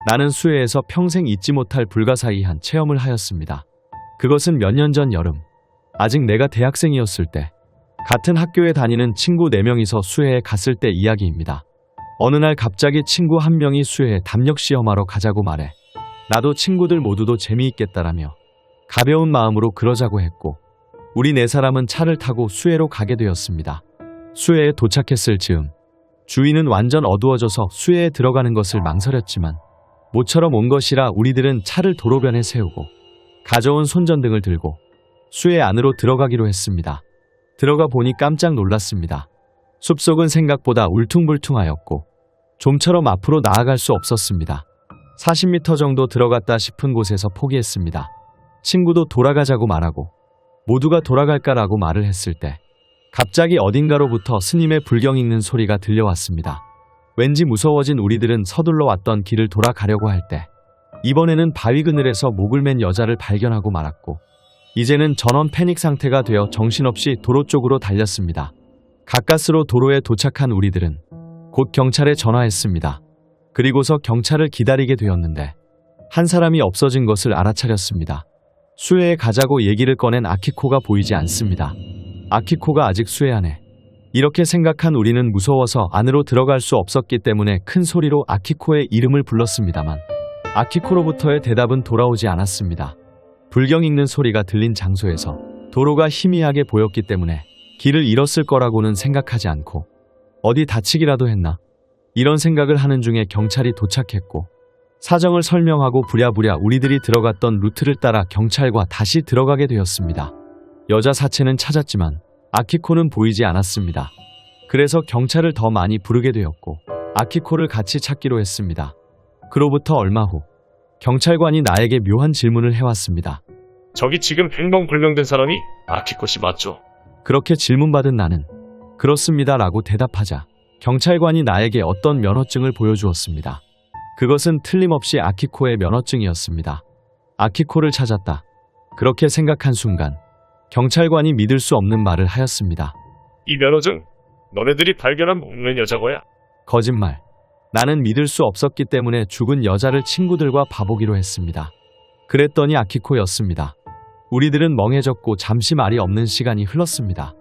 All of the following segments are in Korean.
나는 수해에서 평생 잊지 못할 불가사의한 체험을 하였습니다. 그것은 몇 년 전 여름, 아직 내가 대학생이었을 때 같은 학교에 다니는 친구 4명이서 수해에 갔을 때 이야기입니다. 어느 날 갑자기 친구 한 명이 수해에 담력 시험하러 가자고 말해 나도 친구들 모두도 재미있겠다라며 가벼운 마음으로 그러자고 했고 우리 4사람은 차를 타고 수해로 가게 되었습니다. 수해에 도착했을 즈음 주위는 완전 어두워져서 수해에 들어가는 것을 망설였지만 모처럼 온 것이라 우리들은 차를 도로변에 세우고 가져온 손전등을 들고 수해 안으로 들어가기로 했습니다. 들어가 보니 깜짝 놀랐습니다. 숲속은 생각보다 울퉁불퉁하였고 좀처럼 앞으로 나아갈 수 없었습니다. 40m 정도 들어갔다 싶은 곳에서 포기했습니다. 친구도 돌아가자고 말하고 모두가 돌아갈까라고 말을 했을 때 갑자기 어딘가로부터 스님의 불경 읽는 소리가 들려왔습니다. 왠지 무서워진 우리들은 서둘러 왔던 길을 돌아가려고 할 때 이번에는 바위 그늘에서 목을 맨 여자를 발견하고 말았고 이제는 전원 패닉 상태가 되어 정신없이 도로 쪽으로 달렸습니다. 가까스로 도로에 도착한 우리들은 곧 경찰에 전화했습니다. 그리고서 경찰을 기다리게 되었는데 한 사람이 없어진 것을 알아차렸습니다. 수해에 가자고 얘기를 꺼낸 아키코가 보이지 않습니다. 아키코가 아직 수해 안에. 이렇게 생각한 우리는 무서워서 안으로 들어갈 수 없었기 때문에 큰 소리로 아키코의 이름을 불렀습니다만 아키코로부터의 대답은 돌아오지 않았습니다. 불경 읽는 소리가 들린 장소에서 도로가 희미하게 보였기 때문에 길을 잃었을 거라고는 생각하지 않고 어디 다치기라도 했나? 이런 생각을 하는 중에 경찰이 도착했고 사정을 설명하고 부랴부랴 우리들이 들어갔던 루트를 따라 경찰과 다시 들어가게 되었습니다. 여자 사체는 찾았지만 아키코는 보이지 않았습니다. 그래서 경찰을 더 많이 부르게 되었고 아키코를 같이 찾기로 했습니다. 그로부터 얼마 후 경찰관이 나에게 묘한 질문을 해왔습니다. 저기 지금 행방불명된 사람이 아키코 씨 맞죠? 그렇게 질문받은 나는 그렇습니다 라고 대답하자 경찰관이 나에게 어떤 면허증을 보여주었습니다. 그것은 틀림없이 아키코의 면허증이었습니다. 아키코를 찾았다. 그렇게 생각한 순간 경찰관이 믿을 수 없는 말을 하였습니다. 이 면허증 너네들이 발견한 목면 여자거야? 거짓말. 나는 믿을 수 없었기 때문에 죽은 여자를 친구들과 봐보기로 했습니다. 그랬더니 아키코였습니다. 우리들은 멍해졌고 잠시 말이 없는 시간이 흘렀습니다.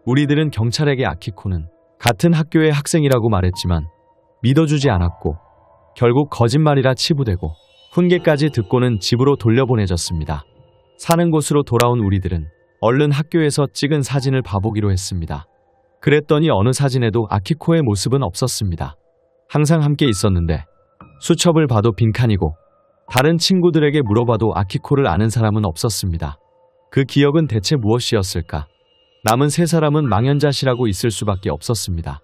우리들은 경찰에게 아키코는 같은 학교의 학생이라고 말했지만 믿어주지 않았고 결국 거짓말이라 치부되고 훈계까지 듣고는 집으로 돌려보내졌습니다. 사는 곳으로 돌아온 우리들은 얼른 학교에서 찍은 사진을 봐보기로 했습니다. 그랬더니 어느 사진에도 아키코의 모습은 없었습니다. 항상 함께 있었는데 수첩을 봐도 빈칸이고 다른 친구들에게 물어봐도 아키코를 아는 사람은 없었습니다. 그 기억은 대체 무엇이었을까? 남은 3사람은 망연자실하고 있을 수밖에 없었습니다.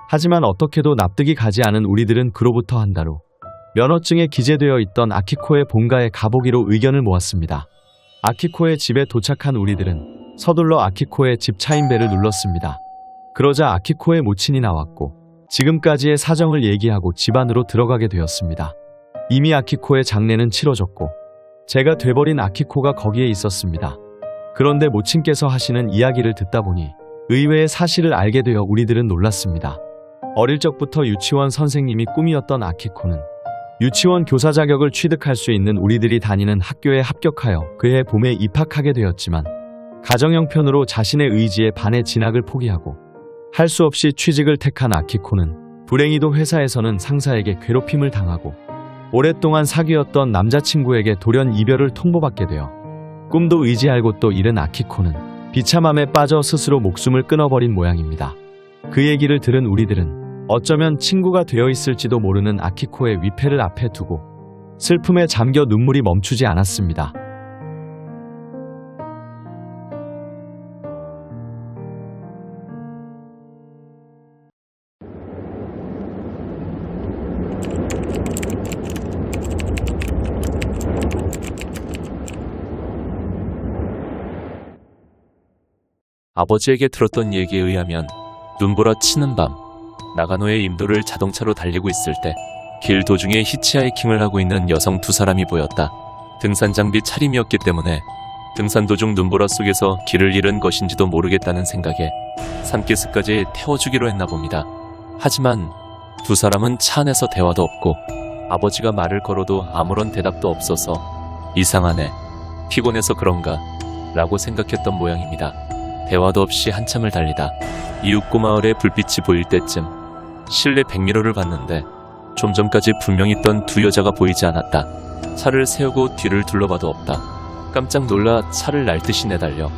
하지만 어떻게도 납득이 가지 않은 우리들은 그로부터 한 달 후 면허증에 기재되어 있던 아키코의 본가에 가보기로 의견을 모았습니다. 아키코의 집에 도착한 우리들은 서둘러 아키코의 집 차인벨을 눌렀습니다. 그러자 아키코의 모친이 나왔고 지금까지의 사정을 얘기하고 집 안으로 들어가게 되었습니다. 이미 아키코의 장례는 치러졌고 제가 돼버린 아키코가 거기에 있었습니다. 그런데 모친께서 하시는 이야기를 듣다 보니 의외의 사실을 알게 되어 우리들은 놀랐습니다. 어릴 적부터 유치원 선생님이 꿈이었던 아키코는 유치원 교사 자격을 취득할 수 있는 우리들이 다니는 학교에 합격하여 그해 봄에 입학하게 되었지만 가정 형편으로 자신의 의지에 반해 진학을 포기하고 할 수 없이 취직을 택한 아키코는 불행히도 회사에서는 상사에게 괴롭힘을 당하고 오랫동안 사귀었던 남자친구에게 돌연 이별을 통보받게 되어 꿈도 의지할 곳도 잃은 아키코는 비참함에 빠져 스스로 목숨을 끊어버린 모양입니다. 그 얘기를 들은 우리들은 어쩌면 친구가 되어 있을지도 모르는 아키코의 위패를 앞에 두고 슬픔에 잠겨 눈물이 멈추지 않았습니다. 아버지에게 들었던 얘기에 의하면 눈보라 치는 밤 나가노의 임도를 자동차로 달리고 있을 때 길 도중에 히치하이킹을 하고 있는 여성 2사람이 보였다. 등산 장비 차림이었기 때문에 등산 도중 눈보라 속에서 길을 잃은 것인지도 모르겠다는 생각에 산기슭까지 태워주기로 했나 봅니다. 하지만 2사람은 차 안에서 대화도 없고 아버지가 말을 걸어도 아무런 대답도 없어서 이상하네, 피곤해서 그런가 라고 생각했던 모양입니다. 대화도 없이 한참을 달리다 이윽고 마을에 불빛이 보일 때쯤 실내 백미러를 봤는데 좀 전까지 분명히 있던 두 여자가 보이지 않았다. 차를 세우고 뒤를 둘러봐도 없다. 깜짝 놀라 차를 날듯이 내달려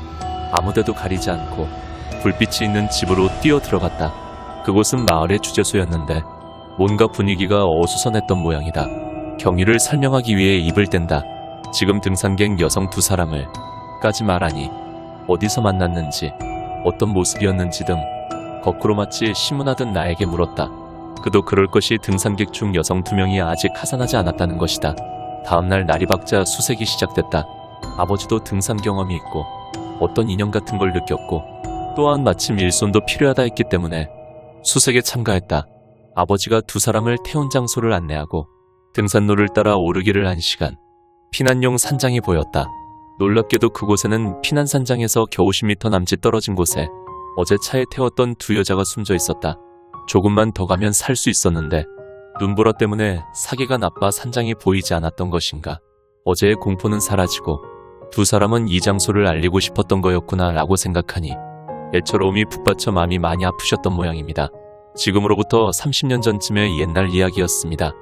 아무데도 가리지 않고 불빛이 있는 집으로 뛰어 들어갔다. 그곳은 마을의 주재소였는데 뭔가 분위기가 어수선했던 모양이다. 경위를 설명하기 위해 입을 댄다. 지금 등산객 여성 두 사람을 까지 말하니 어디서 만났는지 어떤 모습이었는지 등 거꾸로 마치 신문하듯 나에게 물었다. 그도 그럴 것이 등산객 중 여성 두 명이 아직 하산하지 않았다는 것이다. 다음날 날이 밝자 수색이 시작됐다. 아버지도 등산 경험이 있고 어떤 인연 같은 걸 느꼈고 또한 마침 일손도 필요하다 했기 때문에 수색에 참가했다. 아버지가 두 사람을 태운 장소를 안내하고 등산로를 따라 오르기를 한 시간, 피난용 산장이 보였다. 놀랍게도 그곳에는 피난산장에서 겨우 10m 남짓 떨어진 곳에 어제 차에 태웠던 두 여자가 숨져 있었다. 조금만 더 가면 살 수 있었는데 눈보라 때문에 사기가 나빠 산장이 보이지 않았던 것인가. 어제의 공포는 사라지고 두 사람은 이 장소를 알리고 싶었던 거였구나 라고 생각하니 애처로움이 북받쳐 마음이 많이 아프셨던 모양입니다. 지금으로부터 30년 전쯤의 옛날 이야기였습니다.